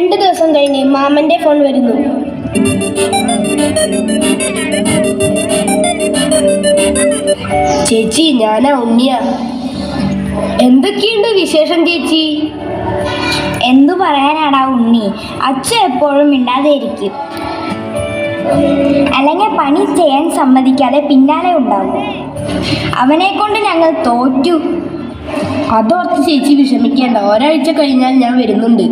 2 ദിവസം കഴിഞ്ഞ് മാമന്റെ ഫോൺ വരുന്നു. ചേച്ചി, ഞാനാ ഉണ്ണിയ. എന്തൊക്കെയുണ്ട് വിശേഷം ചേച്ചി? എന്തു പറയാനാടാ ഉണ്ണി, അച്ഛൻ എപ്പോഴും മിണ്ടാതെ ഇരിക്കും, അല്ലെങ്കിൽ പണി ചെയ്യാൻ സമ്മതിക്കാതെ പിന്നാലെ ഉണ്ടാകും. അവനെ കൊണ്ട് ഞങ്ങൾ തോറ്റു. അതോർത്ത് ചേച്ചി വിഷമിക്കേണ്ട, ഒരാഴ്ച കഴിഞ്ഞാൽ ഞാൻ വരുന്നുണ്ട്.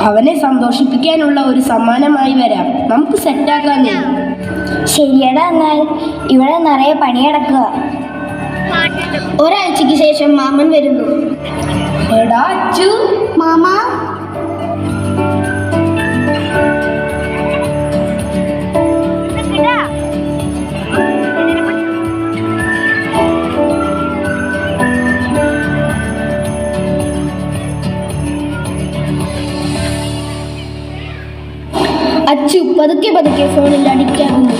അവനെ സന്തോഷിപ്പിക്കാനുള്ള ഒരു സമ്മാനമായി വരാം. നമുക്ക് സെറ്റാക്കാന്നേ. ശരിയടാ, എന്നാൽ ഇവിടെ നിറയെ പണി കിടക്കുക. ഒരാഴ്ചയ്ക്ക് ശേഷം മാമൻ വരുന്നു. എടാ അച്ചു. മാമാ, അച്ചു പതുക്കെ പതുക്കെ ഫോണിൽ അഡിക്റ്റ് ആകുന്നു.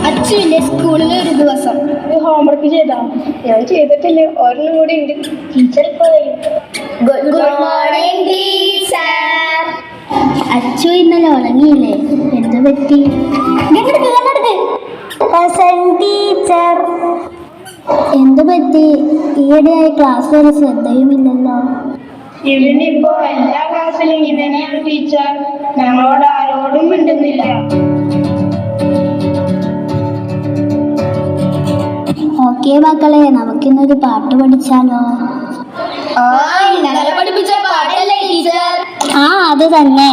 അച്ചുവിന്റെ സ്കൂളിലെ ഒരു ദിവസം. ഹോംവർക്ക് ചെയ്താ? ഞാൻ ചെയ്തിട്ടില്ല, ഒരെണ്ണം കൂടി ഉണ്ട്. ടീച്ചർ ഇപ്പൊ വരും. Good morning teacher. അച്ചു ഇന്നലെ ഉറങ്ങിയില്ലേ? എന്ത് പറ്റി? ടീച്ചർ, എന്ത് പറ്റി? ഈയിടെയായി ക്ലാസ്സിൽ ഒരു ശ്രദ്ധയുമില്ലല്ലോ. ഇവനിപ്പോ എല്ലാ ക്ലാസ്സിലും ഇങ്ങനെയാണ് ടീച്ചർ. ഞങ്ങളോട് ആരോടും മിണ്ടുന്നില്ല. ഓക്കെ മക്കളെ, നമുക്കിന്നൊരു പാട്ട് പഠിച്ചാലോ? പഠിപ്പിച്ച പാട്ടല്ലേ ടീച്ചർ? ആ, അത് തന്നെ.